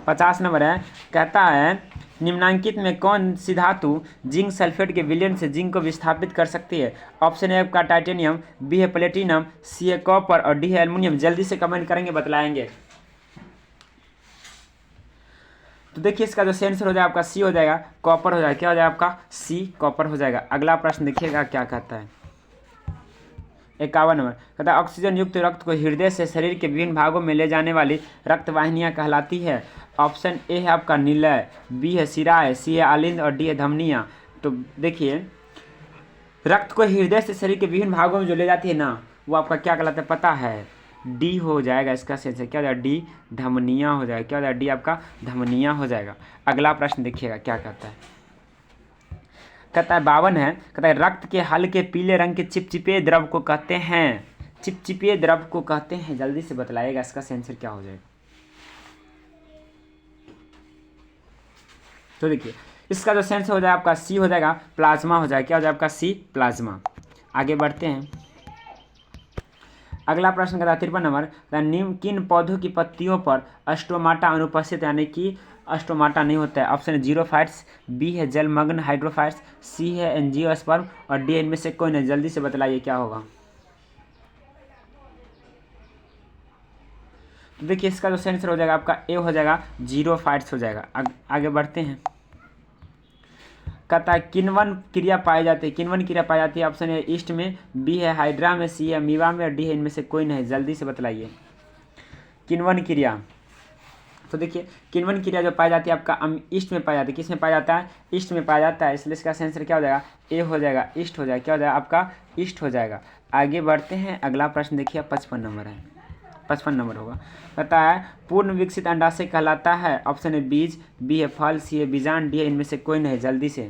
50 नंबर है। कहता है निम्नांकित में कौन सी धातु जिंक सल्फेट के विलयन से जिंक को विस्थापित कर सकती है। ऑप्शन है आपका टाइटेनियम, बी है प्लेटिनम, सी है कॉपर और डी है एल्युमिनियम। जल्दी से कमेंट करेंगे बतलाएंगे। तो देखिए इसका जो आंसर हो जाएगा आपका सी हो जाएगा कॉपर हो जाएगा, क्या हो जाएगा आपका सी कॉपर हो जाएगा। अगला प्रश्न देखिएगा क्या कहता है 51 नंबर, कहता है ऑक्सीजन युक्त रक्त को हृदय से शरीर के विभिन्न भागों में ले जाने वाली रक्त वाहिनियाँ कहलाती है। ऑप्शन ए है आपका निलय, बी है शिराएँ, सी है आलिंद और डी है धमनियाँ। तो देखिए रक्त को हृदय से शरीर के विभिन्न भागों में जो ले जाती है ना वो आपका क्या कहलाता है पता है डी हो जाएगा। इसका आंसर क्या हो जाएगा डी धमनियाँ हो जाएगा, क्या हो जाएगा डी आपका धमनियाँ हो जाएगा। अगला प्रश्न देखिएगा क्या कहता है कहता है 52 है, कहता है रक्त के हल्के पीले रंग के चिपचिपे द्रव को कहते हैं, चिपचिपे द्रव को कहते हैं, जल्दी से बतलाइएगा इसका आंसर क्या हो जाएगा। तो देखिए इसका जो आंसर हो जाएगा आपका सी हो जाएगा, प्लाज्मा हो जाएगा। क्या हो जाएगा आपका सी, प्लाज्मा। आगे बढ़ते हैं। अगला प्रश्न का 53 नंबर, निम्न किन पौधों की पत्तियों पर स्टोमाटा अनुपस्थित, यानी कि स्टोमाटा नहीं होता है। ऑप्शन है जीरोफाइट्स, बी है जलमग्न हाइड्रोफाइट्स, सी है एंजियोस्पर्म और डी इनमें से कोई नहीं। जल्दी से बतलाइए क्या होगा। तो देखिए इसका जो आंसर हो जाएगा आपका ए हो जाएगा, जीरोफाइट्स हो जाएगा। आगे बढ़ते हैं। कहता है किण्वन क्रिया पाई जाती है, किण्वन क्रिया पाई जाती है। ऑप्शन है ईस्ट में, बी है हाइड्रा में, सी है अमीबा में और डी है इनमें से कोई नहीं। जल्दी से बतलाइए किण्वन क्रिया। तो देखिए किण्वन क्रिया जो पाई जाती है आपका ईस्ट में पाई जाती है। किस में पाया जाता है, ईस्ट में पाया जाता है, इसलिए इसका आंसर क्या हो जाएगा, ए हो जाएगा, ईस्ट हो जाएगा। क्या हो जाएगा आपका, ईस्ट हो जाएगा। आगे बढ़ते हैं। अगला प्रश्न देखिए 55 नंबर है, 55 नंबर होगा। कहता है पूर्ण विकसित अंडाशय कहलाता है। ऑप्शन है बीज, बी है फल, सी है बीजांड, डी है इनमें से कोई नहीं। जल्दी से।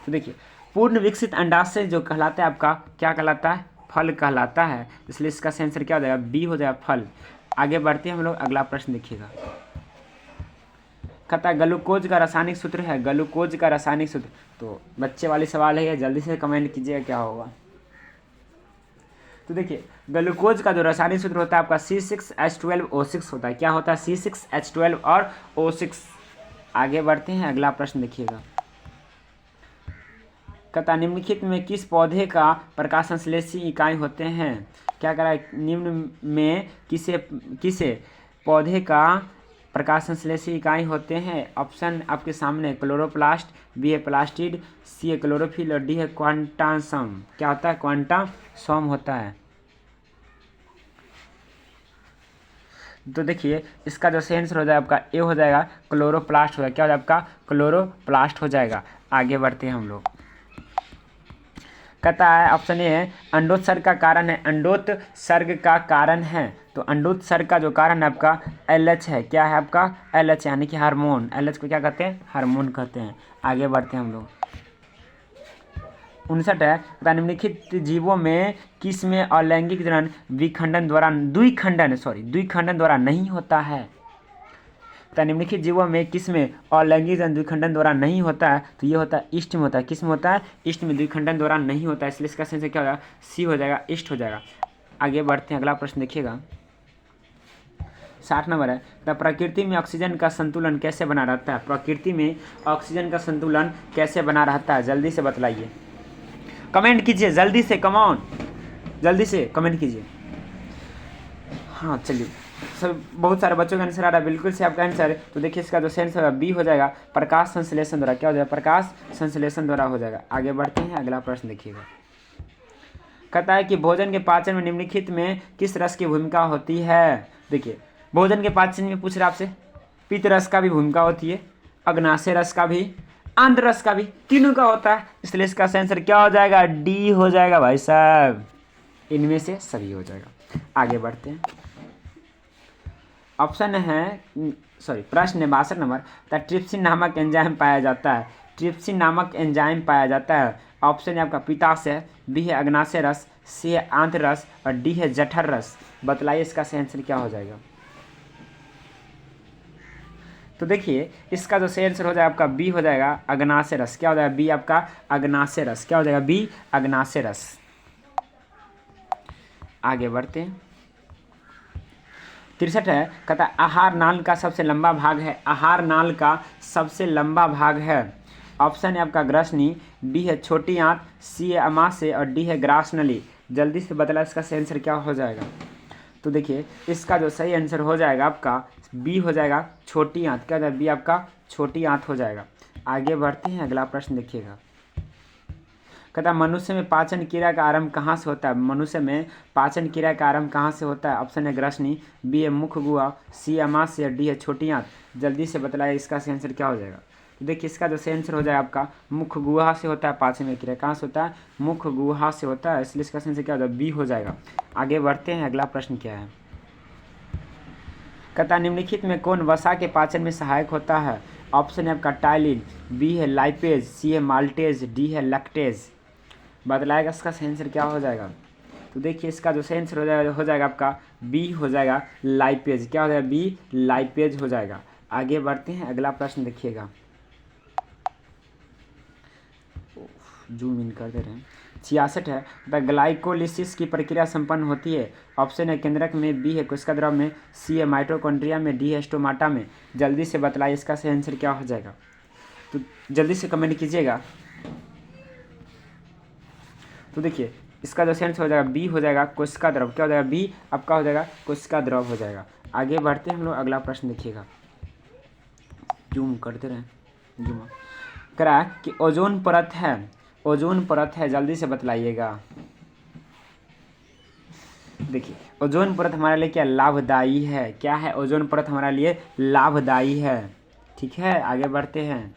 तो देखिए पूर्ण विकसित अंडाशय जो कहलाता है आपका क्या कहलाता है, फल कहलाता है, इसलिए इसका आंसर क्या हो जाएगा, बी हो जाएगा, फल। आगे बढ़ते हैं हम लोग। अगला प्रश्न देखिएगा। कहता है ग्लूकोज का रासायनिक सूत्र है, ग्लूकोज का रासायनिक सूत्र। तो बच्चे वाली सवाल है, जल्दी से कमेंट कीजिएगा क्या होगा। तो देखिए ग्लूकोज का जो रासायनिक सूत्र होता है आपका C6H12O6 होता है। क्या होता है, C6H12 और O6। आगे बढ़ते हैं। अगला प्रश्न देखिएगा। कहता निम्नलिखित में किस पौधे का प्रकाश संश्लेषी इकाई होते हैं। क्या करा है, निम्न में किसे पौधे का प्रकाश संश्लेषी इकाई होते हैं। ऑप्शन आपके सामने, क्लोरोप्लास्ट, बी है प्लास्टिड, सी है क्लोरोफिल और डी है क्वांटासम। क्या होता है, क्वांटासम होता है। तो देखिए इसका जो आंसर हो जाएगा आपका ए हो जाएगा, क्लोरोप्लास्ट हो जाएगा। क्या हो जाएगा आपका, क्लोरोप्लास्ट हो जाएगा। आगे बढ़ते हैं हम लोग। कहता है ऑप्शन ए है अंडोत्सर्ग का कारण है, अंडोत्सर्ग का कारण है। तो अंडोत्सर्ग का जो कारण है आपका LH है। क्या है आपका, LH यानी कि हार्मोन। LH को क्या कहते हैं, हार्मोन कहते हैं। आगे बढ़ते हैं हम लोग। 59 है, निम्नलिखित जीवों में किस में अलैंगिक जनन द्विखंडन द्वारा नहीं होता है। निम्नलिखित जीवों में किस में अलैंगिक जनन द्विखंडन द्वारा नहीं होता है। तो ये होता है ईस्ट में होता है। किस में होता है, ईस्ट में द्विखंडन द्वारा नहीं होता है, इसलिए इसका आंसर क्या होगा, सी हो जाएगा, ईस्ट हो जाएगा। आगे बढ़ते हैं। अगला प्रश्न देखिएगा 60 नंबर है। तो प्रकृति में ऑक्सीजन का संतुलन कैसे बना रहता है, प्रकृति में ऑक्सीजन का संतुलन कैसे बना रहता है। जल्दी से बतलाइए, कमेंट कीजिए जल्दी से, कम ऑन, जल्दी से कमेंट कीजिए। हाँ चलिए, सब बहुत सारे बच्चों का आंसर आ रहा है, बिल्कुल से आपका आंसर। तो देखिए इसका जो आंसर है बी हो जाएगा, प्रकाश संश्लेषण द्वारा। क्या हो जाएगा, प्रकाश संश्लेषण द्वारा हो जाएगा। आगे बढ़ते हैं। अगला प्रश्न देखिएगा। कहता है कि भोजन के पाचन में निम्नलिखित में किस रस की भूमिका होती है। देखिए भोजन के पाचन में पूछ रहा है आपसे, पित्त रस का भी भूमिका होती है, अग्नाशय रस का भी, आंत्र रस का भी, तीनों का होता है, इसलिए इसका आंसर क्या हो जाएगा, डी हो जाएगा भाई साहब, इनमें से सभी हो जाएगा। आगे बढ़ते हैं। ऑप्शन है प्रश्न 62 नंबर, ट्रिप्सिन नामक एंजाइम पाया जाता है। ट्रिप्सिन नामक एंजाइम पाया जाता है। ऑप्शन है आपका पित्ताशय, बी है अग्नाशय रस, सी है आंत्र रस और डी है जठर रस। बतलाइए इसका आंसर क्या हो जाएगा। तो देखिए इसका जो आंसर हो जाएगा आपका बी हो जाएगा, अग्नाशय रस। क्या हो जाएगा, बी आपका अग्नाशय रस। क्या हो जाएगा, बी अग्नाशय रस। आगे बढ़ते हैं। 63 है, कहता है आहार नाल का सबसे लंबा भाग है। आहार नाल का सबसे लंबा भाग है। ऑप्शन है आपका ग्रसनी, बी है छोटी आंत, सी है अमाशय और डी है ग्रास नली। जल्दी से बतला इसका आंसर क्या हो जाएगा। तो देखिए इसका जो सही आंसर हो जाएगा आपका बी हो जाएगा, छोटी आंत। क्या होता है, बी आपका छोटी आंत हो जाएगा। आगे बढ़ते हैं। अगला प्रश्न देखिएगा। कहता है मनुष्य में पाचन क्रिया का आरंभ कहाँ से होता है। मनुष्य में पाचन क्रिया का आरंभ कहाँ से होता है। ऑप्शन है ग्रसनी, बी है मुख गुहा, सी अमाशय, डी है छोटी आंत। जल्दी से बतलाइए इसका आंसर क्या हो जाएगा। तो देखिए इसका जो आंसर हो जाएगा आपका मुख गुहा से होता है पाचन क्रिया। कहाँ से होता है, मुख गुहा से होता है, इसलिए इसका आंसर क्या हो जाएगा, बी हो जाएगा। आगे बढ़ते हैं। अगला प्रश्न क्या है। कहता निम्नलिखित में कौन वसा के पाचन में सहायक होता है। ऑप्शन है आपका टाइलिन, बी है लाइपेज, सी है माल्टेज, डी है लैक्टेज। बतलाएगा इसका सही आंसर क्या हो जाएगा। तो देखिए इसका जो सही आंसर हो जाएगा आपका बी हो जाएगा लाइपेज। क्या हो जाएगा, बी लाइपेज हो जाएगा। आगे बढ़ते हैं, अगला प्रश्न देखिएगा, जूम इन कर दे रहे हैं। 66 है, द ग्लाइकोलिसिस की प्रक्रिया संपन्न होती है। ऑप्शन है केंद्रक में, बी है कोशिका द्रव में, सी है माइटोकॉन्ड्रिया में, डी है स्टोमाटा में। जल्दी से बतलाइए इसका सही आंसर क्या हो जाएगा। तो जल्दी से कमेंट कीजिएगा। तो देखिए इसका जो सही आंसर हो जाएगा बी हो जाएगा कोशिका द्रव। क्या हो जाएगा, बी आपका हो जाएगा कोशिका द्रव हो जाएगा। आगे बढ़ते हैं हम लोग, अगला प्रश्न देखिएगा, जूम करते रहें, जूम करा कि ओजोन परत है, ओजोन परत है, जल्दी से बतलाइएगा। देखिए ओजोन परत हमारे लिए क्या लाभदायी है, क्या है, ओजोन परत हमारे लिए लाभदायी है। ठीक है, आगे बढ़ते हैं।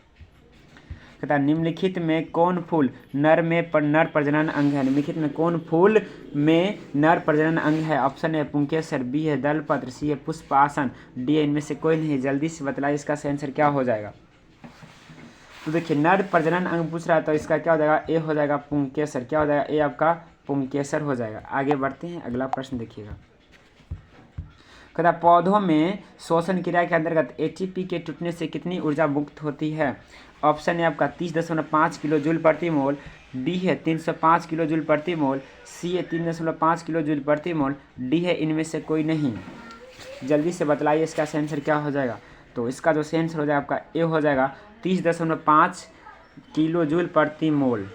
कहता है निम्नलिखित में कौन फूल नर प्रजनन अंग है। निम्नलिखित में कौन फूल में नर प्रजनन अंग है। ऑप्शन है पुंकेसर, बी है दलपत्र, सी है पुष्पासन, डी है इनमें से कोई नहीं। जल्दी से बतलाइए इसका सही आंसर क्या हो जाएगा। तो देखिए नर प्रजनन अंग पूछ रहा है, तो इसका क्या हो जाएगा, ए हो जाएगा पुंकेसर। क्या हो जाएगा, ए आपका पुंकेसर हो जाएगा। आगे बढ़ते हैं, अगला प्रश्न देखिएगा। कहता पौधों में श्वसन क्रिया के अंतर्गत एटीपी के टूटने से कितनी ऊर्जा मुक्त होती है। ऑप्शन है आपका 30.5 किलो जूल प्रति मोल, बी है 305 किलो जूल प्रति मोल, सी है 3.5 किलो जूल प्रति मोल, डी है इनमें से कोई नहीं। जल्दी से बतलाइए इसका सही आंसर क्या हो जाएगा। तो इसका जो सही आंसर हो जाएगा आपका ए हो जाएगा 30.5 किलो जूल प्रति मोल।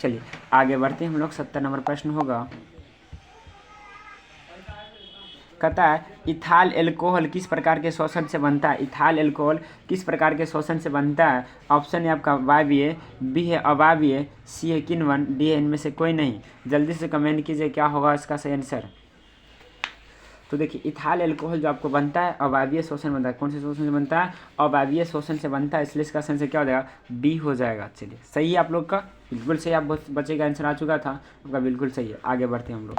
चलिए आगे बढ़ते हैं हम लोग, 70 नंबर प्रश्न होगा। कहता है इथाइल अल्कोहल किस प्रकार के शोषण से बनता है। इथाइल अल्कोहल किस प्रकार के शोषण से बनता है। ऑप्शन है आपका वायवीय, बी है अवायवीय, सी है किण्वन, डी है इनमें से कोई नहीं। जल्दी से कमेंट कीजिए क्या होगा इसका सही आंसर। तो देखिए इथाइल अल्कोहल जो आपको बनता है अवायवीय शोषण बनता है। कौन से शोषण से बनता है, अवायवीय शोषण से बनता है, इसलिए इसका सही आंसर क्या हो जाएगा, बी हो जाएगा। चलिए सही है आप लोग का, बिल्कुल सही। आप बच्चे का आंसर आ चुका था आपका, बिल्कुल सही है। आगे बढ़ते हैं हम लोग।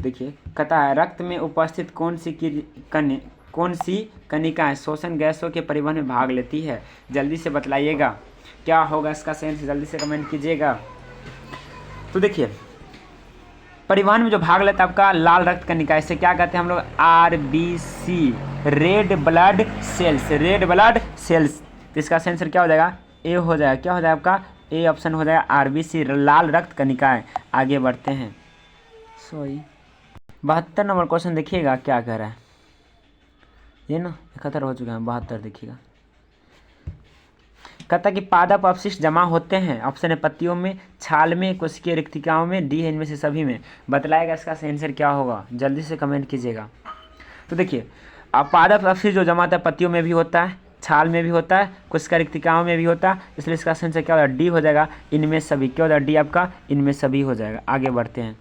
देखिए कहता है रक्त में उपस्थित कौन सी कणिकाएं शोषण गैसों के परिवहन में भाग लेती है। जल्दी से बतलाइएगा क्या होगा इसका सही आंसर, जल्दी से कमेंट कीजिएगा। तो देखिए परिवहन में जो भाग लेता है आपका लाल रक्त कणिका, इसे क्या कहते हैं हम लोग, RBC, red blood cells, red blood cells. तो इसका सही आंसर क्या हो जाएगा, ए हो जाएगा। क्या हो जाएगा आपका, ए ऑप्शन हो जाएगा RBC, लाल रक्त कणिकाएं। आगे बढ़ते हैं, सॉरी 72 नंबर क्वेश्चन देखिएगा क्या कह रहा है। ये ना 71 हो चुका है, 72 देखिएगा। कहता कि पादप अपशिष्ट जमा होते हैं। ऑप्शन है पत्तियों में, छाल में, कोशिकीय रिक्तिकाओं में, डी है इनमें से सभी में। बतलाएगा इसका सही आंसर क्या होगा, जल्दी से कमेंट कीजिएगा। तो देखिए अब पादप अपशिष्ट जो जमा होता है पत्तियों में भी होता है, छाल में भी होता है, कोशिका रिक्तिकाओं में भी होता है, इसलिए इसका सही आंसर क्या होगा, डी हो जाएगा, इनमें सभी। क्या हो जाएगा, डी आपका इनमें सभी हो जाएगा। आगे बढ़ते हैं।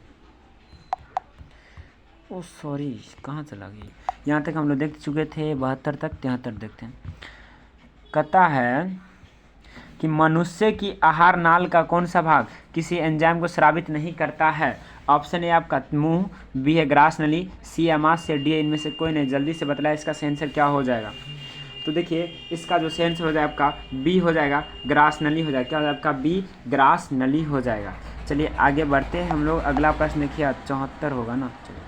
ओ सॉरी कहाँ चला गई, यहाँ तक हम लोग देख चुके थे 72 तक, 73 देखते हैं। कहता है कि मनुष्य की आहार नाल का कौन सा भाग किसी एंजाइम को स्रावित नहीं करता है। ऑप्शन है आपका मुंह, बी है ग्रास नली, सी है आमाशय, डी है इनमें से कोई नहीं। जल्दी से बतलाए इसका सही आंसर क्या हो जाएगा। तो देखिए इसका जो सही आंसर हो जाएगा आपका बी हो जाएगा, ग्रास नली हो जाएगा। क्या हो जाएगा आपका, बी ग्रास नली हो जाएगा। चलिए आगे बढ़ते हैं हम लोग, अगला प्रश्न देखिए 74 होगा ना। चलिए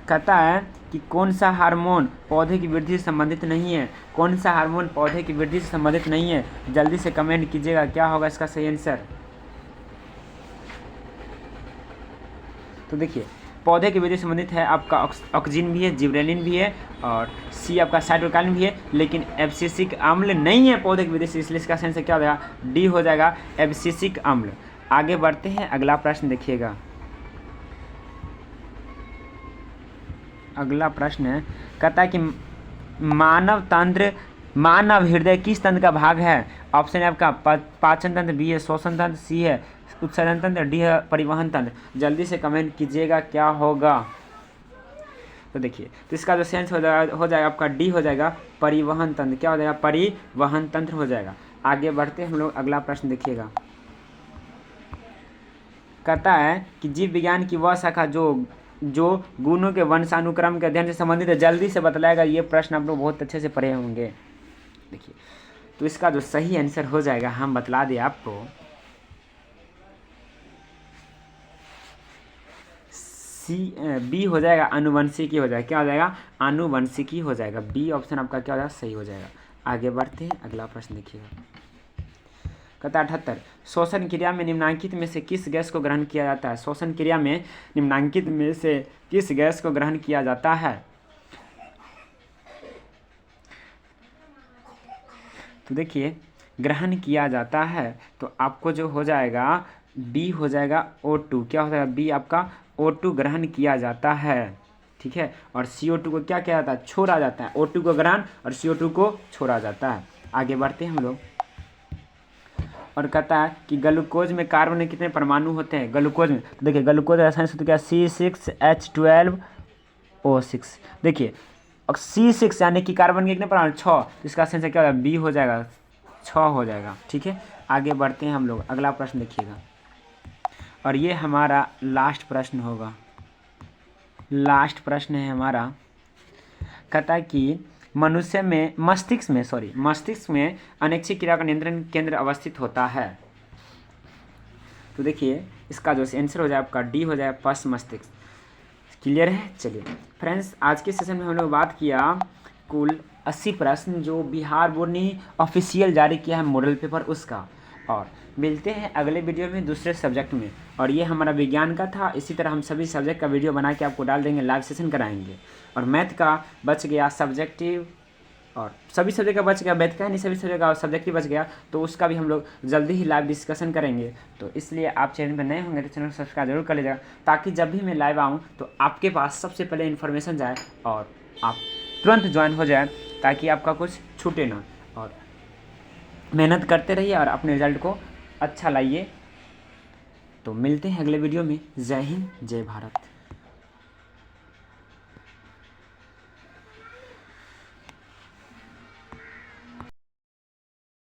कहता है कि कौन सा हार्मोन पौधे की वृद्धि से संबंधित नहीं है। कौन सा हार्मोन पौधे की वृद्धि से संबंधित नहीं है, जल्दी से कमेंट कीजिएगा क्या होगा इसका सही आंसर। तो देखिए पौधे की वृद्धि से संबंधित है आपका ऑक्सीजन भी है, जिब्रेलिन भी है, और सी आपका साइटोकाइन भी है, लेकिन एब्सिसिक अम्ल नहीं है पौधे की वृद्धि से, इसलिए इसका सही आंसर क्या हो जाएगा, डी हो जाएगा, एब्सिसिक अम्ल। आगे बढ़ते हैं, अगला प्रश्न देखिएगा। अगला प्रश्न है, कहता है कि मानव हृदय किस तंत्र का भाग है। ऑप्शन है आपका पाचन तंत्र, बी है श्वसन तंत्र, सी है उत्सर्जन तंत्र, डी है परिवहन तंत्र। जल्दी से कमेंट कीजिएगा क्या होगा। तो देखिए तो इसका जो सेंस हो जाएगा आपका डी हो जाएगा, परिवहन तंत्र। क्या हो जाएगा, परिवहन तंत्र हो जाएगा। आगे बढ़ते हैं हम लोग, अगला प्रश्न देखिएगा। कहता है कि जीव विज्ञान की वह शाखा जो जो गुणों के वंशानुक्रम के अध्ययन से संबंधित है, जल्दी से बतलाएगा। ये प्रश्न आप लोग बहुत अच्छे से पढ़े होंगे। देखिए, तो इसका जो सही आंसर हो जाएगा, हम बतला दें आपको, बी हो जाएगा, आनुवंशिकी हो जाएगा। क्या हो जाएगा? आनुवंशिकी हो जाएगा। बी ऑप्शन आपका क्या हो जाएगा? सही हो जाएगा। आगे बढ़ते हैं, अगला प्रश्न देखिएगा। कहता 78, श्वसन क्रिया में निम्नलिखित में से किस गैस को ग्रहण किया जाता है? श्वसन क्रिया में निम्नलिखित में से किस गैस को ग्रहण किया जाता है? तो देखिए, ग्रहण किया जाता है तो आपको जो हो जाएगा बी हो जाएगा O2। क्या हो जाएगा? बी आपका O2 ग्रहण किया जाता है, ठीक है। और CO2 को क्या किया जाता है? छोड़ा जाता है। O2 को ग्रहण और CO2 को छोड़ा जाता है। आगे बढ़ते हैं हम लोग, और कहता है कि ग्लूकोज में कार्बन में कितने परमाणु होते हैं? ग्लूकोज में, तो देखिए ग्लूकोज रासायनिक सूत्र क्या? C6H12O6। देखिए, और C6 यानी कि कार्बन के कितने परमाणु? 6। तो इसका आंसर क्या होगा? बी हो जाएगा, 6 हो जाएगा, ठीक है। आगे बढ़ते हैं हम लोग, अगला प्रश्न देखिएगा, और ये हमारा लास्ट प्रश्न होगा। लास्ट प्रश्न है हमारा। कहता है कि मनुष्य में मस्तिष्क में अनैच्छिक क्रिया का नियंत्रण केंद्र अवस्थित होता है। तो देखिए, इसका जो आंसर हो जाए आपका डी हो जाए, पश्च मस्तिष्क। क्लियर है? चलिए फ्रेंड्स, आज के सेशन में हम लोग बात किया कुल 80 प्रश्न जो बिहार बोर्ड ने ऑफिशियल जारी किया है मॉडल पेपर, उसका। और मिलते हैं अगले वीडियो में दूसरे सब्जेक्ट में। और ये हमारा विज्ञान का था। इसी तरह हम सभी सब्जेक्ट का वीडियो बना के आपको डाल देंगे, लाइव सेशन कराएंगे। और मैथ का बच गया सब्जेक्टिव, और सभी सब्जेक्ट का बच गया, मैथ का नहीं, सभी सब्जेक्ट का सब्जेक्टिव बच गया, तो उसका भी हम लोग जल्दी ही लाइव डिस्कशन करेंगे। तो इसलिए आप चैनल पर नए होंगे तो चैनल को सब्सक्राइब जरूर कर लीजिएगा, ताकि जब भी मैं लाइव आऊँ तो आपके पास सबसे पहले इन्फॉर्मेशन जाए और आप तुरंत ज्वाइन हो जाए, ताकि आपका कुछ छूटे ना। और मेहनत करते रहिए और अपने रिजल्ट को अच्छा लाइए। तो मिलते हैं अगले वीडियो में। जय हिंद, जय भारत।